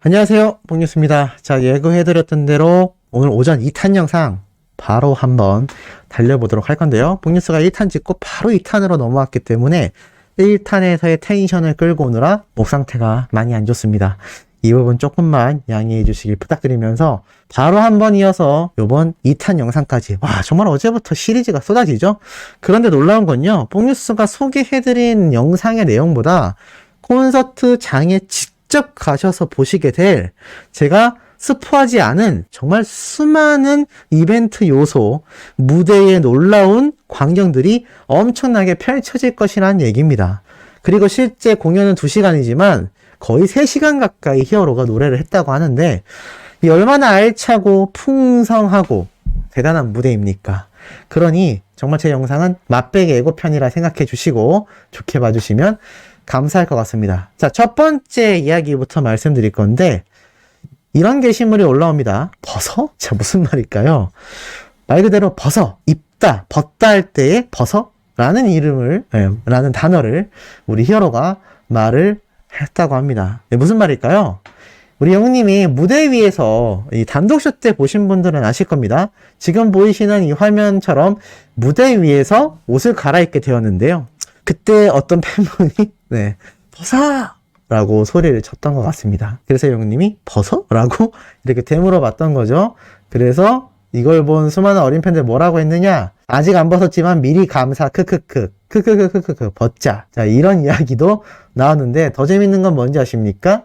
안녕하세요, 봉뉴스입니다. 자, 예고해드렸던 대로 오늘 오전 2탄 영상 바로 한번 달려보도록 할 건데요. 봉뉴스가 1탄 찍고 바로 2탄으로 넘어왔기 때문에 1탄에서의 텐션을 끌고 오느라 목 상태가 많이 안 좋습니다. 이 부분 조금만 양해해 주시길 부탁드리면서 바로 한번 이어서 요번 2탄 영상까지. 와, 정말 어제부터 시리즈가 쏟아지죠? 그런데 놀라운 건요, 봉뉴스가 소개해드린 영상의 내용보다 콘서트장에 직접 가셔서 보시게 될, 제가 스포하지 않은 정말 수많은 이벤트 요소, 무대의 놀라운 광경들이 엄청나게 펼쳐질 것이라는 얘기입니다. 그리고 실제 공연은 2시간이지만 거의 3시간 가까이 히어로가 노래를 했다고 하는데, 이 얼마나 알차고 풍성하고 대단한 무대입니까? 그러니 정말 제 영상은 맛배기 예고편이라 생각해 주시고 좋게 봐주시면 감사할 것 같습니다. 자, 첫 번째 이야기부터 말씀드릴 건데, 이런 게시물이 올라옵니다. 벗어? 자, 무슨 말일까요? 말 그대로 벗어, 입다, 벗다 할 때의 벗어? 라는 라는 단어를 우리 히어로가 말을 했다고 합니다. 무슨 말일까요? 우리 영님이 무대 위에서 이 단독쇼 때 보신 분들은 아실 겁니다. 지금 보이시는 이 화면처럼 무대 위에서 옷을 갈아입게 되었는데요. 그때 어떤 팬분이 벗어! 라고 소리를 쳤던 것 같습니다. 그래서 영님이 벗어? 라고 이렇게 되물어 봤던 거죠. 그래서 이걸 본 수많은 어린 팬들 뭐라고 했느냐? 아직 안 벗었지만 미리 감사, 크크크, 벗자. 자, 이런 이야기도 나왔는데, 더 재밌는 건 뭔지 아십니까?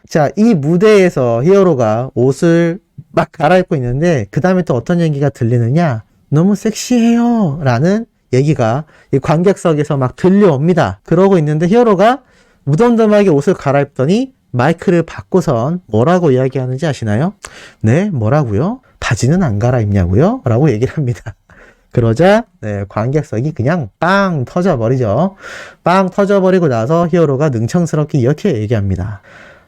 자, 이 무대에서 히어로가 옷을 막 갈아입고 있는데, 그 다음에 또 어떤 얘기가 들리느냐? 너무 섹시해요. 라는 얘기가 이 관객석에서 막 들려옵니다. 그러고 있는데 히어로가 무덤덤하게 옷을 갈아입더니 마이크를 받고선 뭐라고 이야기하는지 아시나요? 네, 뭐라고요? 바지는 안 갈아입냐고요? 라고 얘기를 합니다. 그러자 관객석이 그냥 빵 터져버리죠. 빵 터져버리고 나서 히어로가 능청스럽게 이렇게 얘기합니다.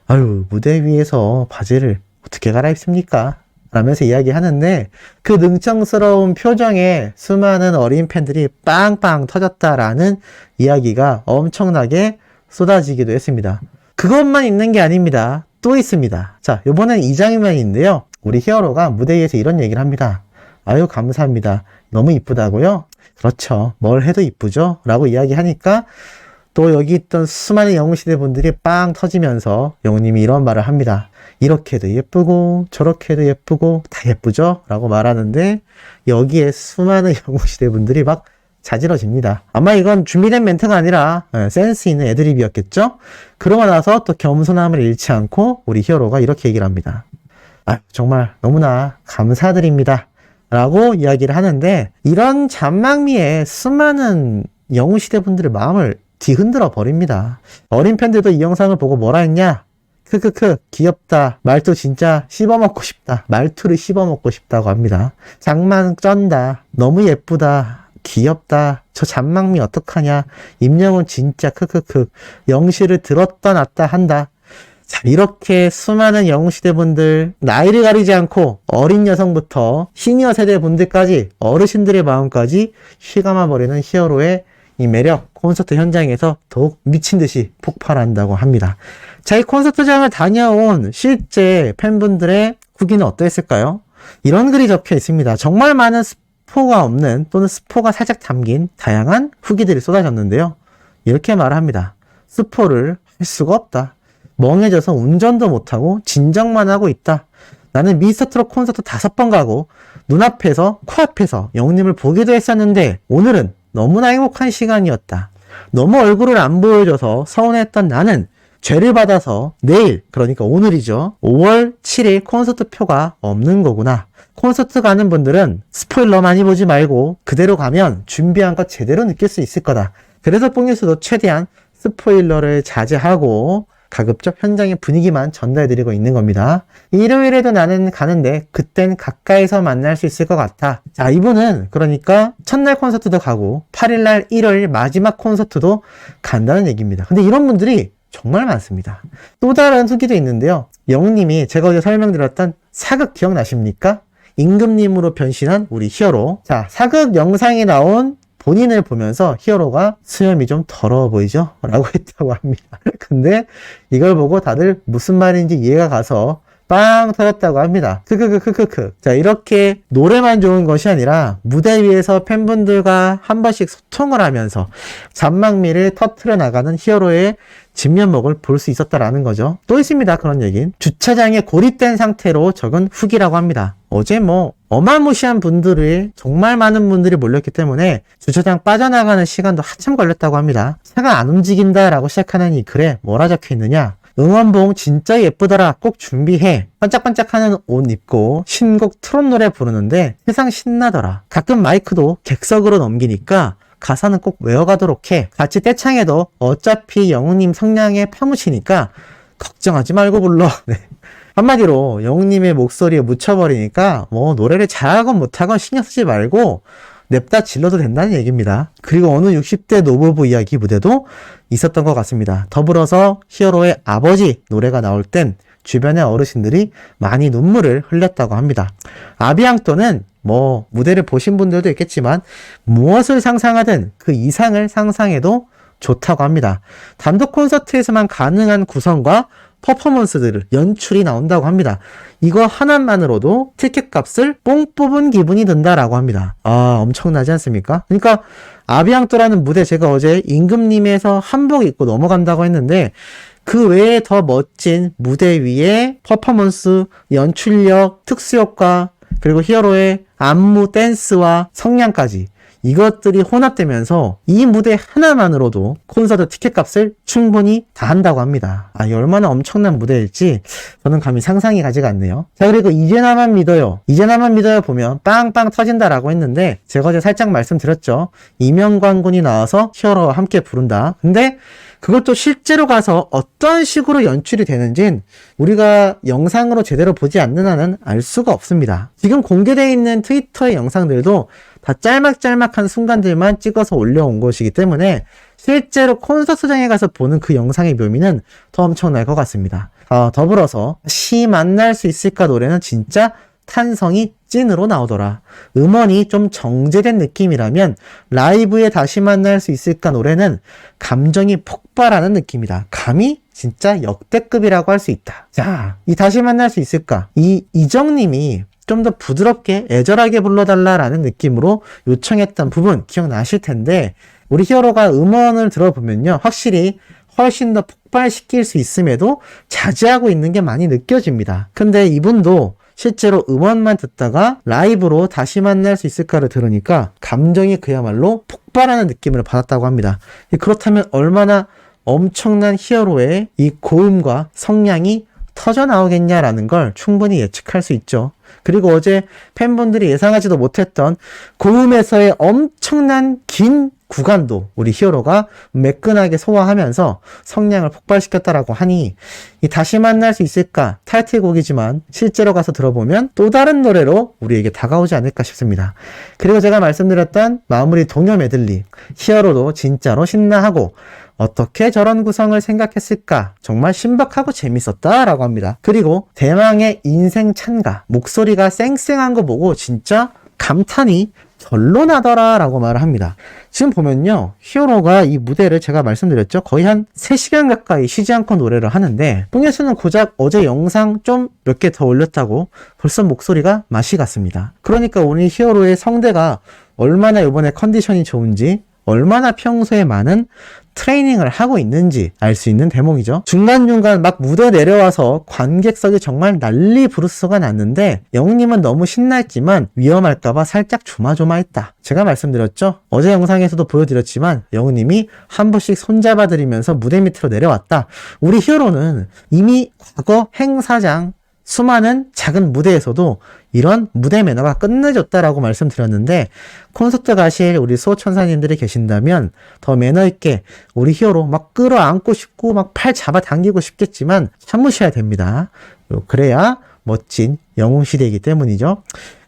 아유, 무대 위에서 바지를 어떻게 갈아입습니까? 라면서 이야기하는데, 그 능청스러운 표정에 수많은 어린 팬들이 빵빵 터졌다라는 이야기가 엄청나게 쏟아지기도 했습니다. 그것만 있는 게 아닙니다. 또 있습니다. 자, 요번엔 이 장면인데요. 우리 히어로가 무대 위에서 이런 얘기를 합니다. 아유, 감사합니다. 너무 이쁘다고요? 그렇죠. 뭘 해도 이쁘죠? 라고 이야기하니까 또 여기 있던 수많은 영웅시대 분들이 빵 터지면서 영웅님이 이런 말을 합니다. 이렇게도 예쁘고 저렇게도 예쁘고 다 예쁘죠? 라고 말하는데, 여기에 수많은 영웅시대 분들이 막 자지러집니다. 아마 이건 준비된 멘트가 아니라 센스 있는 애드립이었겠죠? 그러고 나서 또 겸손함을 잃지 않고 우리 히어로가 이렇게 얘기를 합니다. 아, 정말 너무나 감사드립니다. 라고 이야기를 하는데, 이런 잔망미에 수많은 영웅시대 분들의 마음을 뒤흔들어 버립니다. 어린 팬들도 이 영상을 보고 뭐라 했냐? 크크크, 귀엽다. 말투 진짜 씹어먹고 싶다. 말투를 씹어먹고 싶다고 합니다. 장만 쩐다. 너무 예쁘다. 귀엽다. 저 잔망미 어떡하냐. 임영웅 진짜 크크크. 영시를 들었다 놨다 한다. 자, 이렇게 수많은 영웅시대 분들, 나이를 가리지 않고 어린 여성부터 시니어 세대 분들까지, 어르신들의 마음까지 휘감아버리는 히어로의 이 매력, 콘서트 현장에서 더욱 미친 듯이 폭발한다고 합니다. 자, 이 콘서트장을 다녀온 실제 팬분들의 후기는 어떠했을까요? 이런 글이 적혀 있습니다. 정말 많은 스포가 없는, 또는 스포가 살짝 담긴 다양한 후기들이 쏟아졌는데요. 이렇게 말합니다. 스포를 할 수가 없다. 멍해져서 운전도 못하고 진정만 하고 있다. 나는 미스터트롯 콘서트 5번 가고 눈앞에서, 코앞에서 영웅님을 보기도 했었는데 오늘은 너무나 행복한 시간이었다. 너무 얼굴을 안 보여줘서 서운했던 나는 죄를 받아서 내일, 그러니까 오늘이죠, 5월 7일 콘서트 표가 없는 거구나. 콘서트 가는 분들은 스포일러 많이 보지 말고 그대로 가면 준비한 거 제대로 느낄 수 있을 거다. 그래서 뽕뉴스도 최대한 스포일러를 자제하고 가급적 현장의 분위기만 전달해드리고 있는 겁니다. 일요일에도 나는 가는데 그땐 가까이서 만날 수 있을 것 같아. 자, 이분은 그러니까 첫날 콘서트도 가고 8일날 일요일 마지막 콘서트도 간다는 얘기입니다. 근데 이런 분들이 정말 많습니다. 또 다른 후기도 있는데요. 영웅님이 제가 어제 설명드렸던 사극 기억나십니까? 임금님으로 변신한 우리 히어로. 자, 사극 영상에 나온 본인을 보면서 히어로가 수염이 좀 더러워 보이죠? 라고 했다고 합니다. 근데 이걸 보고 다들 무슨 말인지 이해가 가서 빵 터졌다고 합니다. 크크크크크크. 자, 이렇게 노래만 좋은 것이 아니라 무대 위에서 팬분들과 한 번씩 소통을 하면서 잔망미를 터트려 나가는 히어로의 진면목을 볼 수 있었다라는 거죠. 또 있습니다. 그런 얘긴. 주차장에 고립된 상태로 적은 후기라고 합니다. 어제 어마무시한 분들이, 정말 많은 분들이 몰렸기 때문에 주차장 빠져나가는 시간도 한참 걸렸다고 합니다. 차가 안 움직인다라고 시작하는 이 글에 뭐라 적혀 있느냐? 응원봉 진짜 예쁘더라. 꼭 준비해. 반짝반짝하는 옷 입고 신곡 트롯 노래 부르는데 세상 신나더라. 가끔 마이크도 객석으로 넘기니까 가사는 꼭 외워가도록 해. 같이 떼창해도 어차피 영웅님 성량에 파묻히니까 걱정하지 말고 불러. 네. 한마디로 영웅님의 목소리에 묻혀버리니까 노래를 잘하건 못하건 신경 쓰지 말고 냅다 질러도 된다는 얘기입니다. 그리고 어느 60대 노부부 이야기 무대도 있었던 것 같습니다. 더불어서 히어로의 아버지 노래가 나올 땐 주변의 어르신들이 많이 눈물을 흘렸다고 합니다. 아비앙토는 무대를 보신 분들도 있겠지만 무엇을 상상하든 그 이상을 상상해도 좋다고 합니다. 단독 콘서트에서만 가능한 구성과 퍼포먼스들을 연출이 나온다고 합니다. 이거 하나만으로도 티켓 값을 뽕 뽑은 기분이 든다라고 합니다. 엄청나지 않습니까? 그러니까 아비앙토라는 무대, 제가 어제 임금님에서 한복 입고 넘어간다고 했는데 그 외에 더 멋진 무대 위에 퍼포먼스, 연출력, 특수효과, 그리고 히어로의 안무, 댄스와 성량까지 이것들이 혼합되면서 이 무대 하나만으로도 콘서트 티켓값을 충분히 다 한다고 합니다. 이 얼마나 엄청난 무대일지 저는 감히 상상이 가지가 않네요. 자, 그리고 이제 나만 믿어요. 이제 나만 믿어요 보면 빵빵 터진다라고 했는데 제가 어제 살짝 말씀드렸죠. 이명관 군이 나와서 히어로와 함께 부른다. 근데 그것도 실제로 가서 어떤 식으로 연출이 되는진 우리가 영상으로 제대로 보지 않는 한은 알 수가 없습니다. 지금 공개되어 있는 트위터의 영상들도 다 짤막짤막한 순간들만 찍어서 올려온 것이기 때문에 실제로 콘서트장에 가서 보는 그 영상의 묘미는 더 엄청날 것 같습니다. 더불어서 다시 만날 수 있을까 노래는 진짜 탄성이 찐으로 나오더라. 음원이 좀 정제된 느낌이라면 라이브에 다시 만날 수 있을까 노래는 감정이 폭발하는 느낌이다. 감히 진짜 역대급이라고 할 수 있다. 자, 이 다시 만날 수 있을까? 이정님이 좀 더 부드럽게 애절하게 불러달라라는 느낌으로 요청했던 부분 기억나실 텐데 우리 히어로가 음원을 들어보면요. 확실히 훨씬 더 폭발시킬 수 있음에도 자제하고 있는 게 많이 느껴집니다. 근데 이분도 실제로 음원만 듣다가 라이브로 다시 만날 수 있을까를 들으니까 감정이 그야말로 폭발하는 느낌을 받았다고 합니다. 그렇다면 얼마나 엄청난 히어로의 이 고음과 성량이 터져 나오겠냐라는 걸 충분히 예측할 수 있죠. 그리고 어제 팬분들이 예상하지도 못했던 고음에서의 엄청난 긴 구간도 우리 히어로가 매끈하게 소화하면서 성량을 폭발시켰다라고 하니 이 다시 만날 수 있을까 타이틀곡이지만 실제로 가서 들어보면 또 다른 노래로 우리에게 다가오지 않을까 싶습니다. 그리고 제가 말씀드렸던 마무리 동요 메들리 히어로도 진짜로 신나하고 어떻게 저런 구성을 생각했을까 정말 신박하고 재밌었다라고 합니다. 그리고 대망의 인생 찬가 목소리가 쌩쌩한 거 보고 진짜 감탄이 절로 나더라 라고 말을 합니다. 지금 보면요 히어로가 이 무대를 제가 말씀드렸죠 거의 한 3시간 가까이 쉬지 않고 노래를 하는데 뽕예수는 고작 어제 영상 좀 몇 개 더 올렸다고 벌써 목소리가 맛이 갔습니다. 그러니까 오늘 히어로의 성대가 얼마나 이번에 컨디션이 좋은지 얼마나 평소에 많은 트레이닝을 하고 있는지 알 수 있는 대목이죠. 중간중간 막 무대 내려와서 관객석이 정말 난리 부르스가 났는데 영웅님은 너무 신나했지만 위험할까봐 살짝 조마조마했다. 제가 말씀드렸죠. 어제 영상에서도 보여드렸지만 영웅님이 한 번씩 손잡아드리면서 무대 밑으로 내려왔다. 우리 히어로는 이미 과거 행사장 수많은 작은 무대에서도 이런 무대 매너가 끝내줬다라고 말씀드렸는데 콘서트 가실 우리 수호천사님들이 계신다면 더 매너 있게 우리 히어로 막 끌어안고 싶고 막 팔 잡아당기고 싶겠지만 참으셔야 됩니다. 그래야 멋진 영웅시대이기 때문이죠.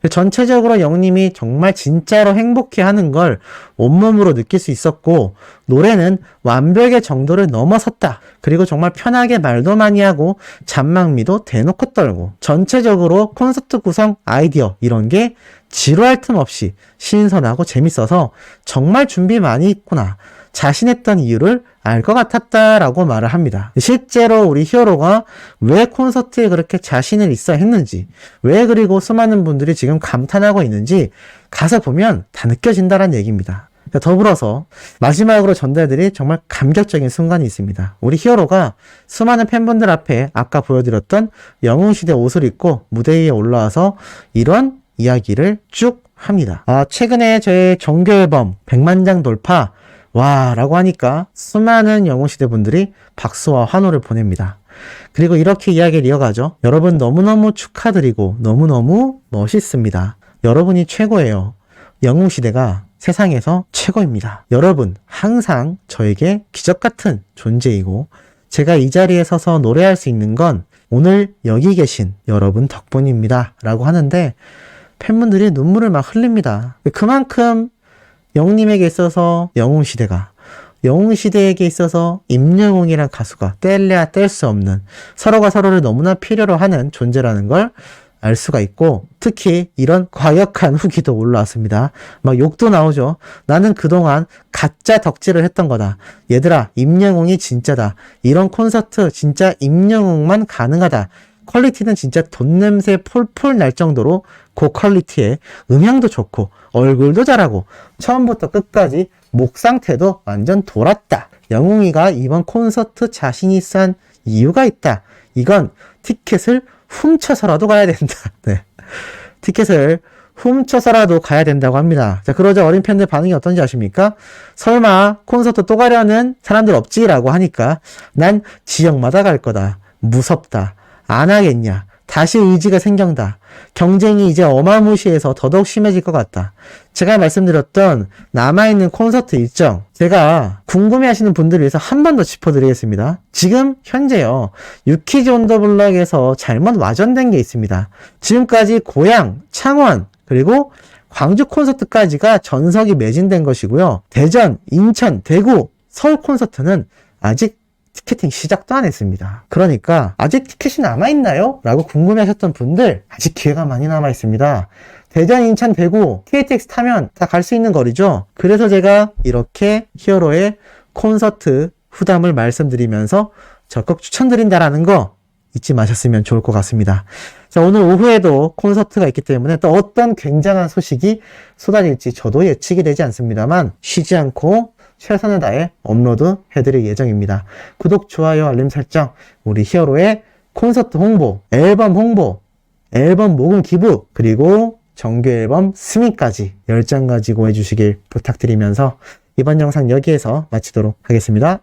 전체적으로 영님이 정말 진짜로 행복해하는 걸 온몸으로 느낄 수 있었고, 노래는 완벽의 정도를 넘어섰다. 그리고 정말 편하게 말도 많이 하고 잔망미도 대놓고 떨고, 전체적으로 콘서트 구성 아이디어 이런 게 지루할 틈 없이 신선하고 재밌어서 정말 준비 많이 했구나, 자신했던 이유를 알 것 같았다라고 말을 합니다. 실제로 우리 히어로가 왜 콘서트에 그렇게 자신을 있어 했는지, 왜 그리고 수많은 분들이 지금 감탄하고 있는지 가서 보면 다 느껴진다는 얘기입니다. 더불어서 마지막으로 전달드릴 정말 감격적인 순간이 있습니다. 우리 히어로가 수많은 팬분들 앞에 아까 보여드렸던 영웅시대 옷을 입고 무대 위에 올라와서 이런 이야기를 쭉 합니다. 최근에 저의 정규 앨범 100만 장 돌파 와 라고 하니까 수많은 영웅시대 분들이 박수와 환호를 보냅니다. 그리고 이렇게 이야기를 이어가죠. 여러분 너무너무 축하드리고 너무너무 멋있습니다. 여러분이 최고예요. 영웅시대가 세상에서 최고입니다. 여러분 항상 저에게 기적같은 존재이고, 제가 이 자리에 서서 노래할 수 있는 건 오늘 여기 계신 여러분 덕분입니다 라고 하는데 팬분들이 눈물을 막 흘립니다. 그만큼 영님에게 있어서 영웅시대가, 영웅시대에게 있어서 임영웅이란 가수가 뗄래야 뗄 수 없는, 서로가 서로를 너무나 필요로 하는 존재라는 걸 알 수가 있고, 특히 이런 과격한 후기도 올라왔습니다. 막 욕도 나오죠. 나는 그동안 가짜 덕질을 했던 거다. 얘들아, 임영웅이 진짜다. 이런 콘서트 진짜 임영웅만 가능하다. 퀄리티는 진짜 돈 냄새 폴폴 날 정도로 고퀄리티에 음향도 좋고 얼굴도 잘하고 처음부터 끝까지 목 상태도 완전 돌았다. 영웅이가 이번 콘서트 자신이 싼 이유가 있다. 이건 티켓을 훔쳐서라도 가야 된다. 네. 티켓을 훔쳐서라도 가야 된다고 합니다. 자, 그러자 어린 팬들 반응이 어떤지 아십니까? 설마 콘서트 또 가려는 사람들 없지라고 하니까 난 지역마다 갈 거다. 무섭다. 안 하겠냐. 다시 의지가 생긴다. 경쟁이 이제 어마무시해서 더더욱 심해질 것 같다. 제가 말씀드렸던 남아있는 콘서트 일정, 제가 궁금해하시는 분들을 위해서 한 번 더 짚어드리겠습니다. 지금 현재요, 유키즈 온 더 블럭에서 잘못 와전된 게 있습니다. 지금까지 고양, 창원, 그리고 광주 콘서트까지가 전석이 매진된 것이고요. 대전, 인천, 대구, 서울 콘서트는 아직 티켓팅 시작도 안 했습니다. 그러니까 아직 티켓이 남아있나요? 라고 궁금해하셨던 분들, 아직 기회가 많이 남아있습니다. 대전, 인천, 대구 KTX 타면 다 갈 수 있는 거리죠. 그래서 제가 이렇게 히어로의 콘서트 후담을 말씀드리면서 적극 추천드린다라는 거 잊지 마셨으면 좋을 것 같습니다. 자, 오늘 오후에도 콘서트가 있기 때문에 또 어떤 굉장한 소식이 쏟아질지 저도 예측이 되지 않습니다만 쉬지 않고 최선을 다해 업로드 해드릴 예정입니다. 구독, 좋아요, 알림 설정, 우리 히어로의 콘서트 홍보, 앨범 홍보, 앨범 모금 기부, 그리고 정규 앨범 스미까지 10장 가지고 해주시길 부탁드리면서 이번 영상 여기에서 마치도록 하겠습니다.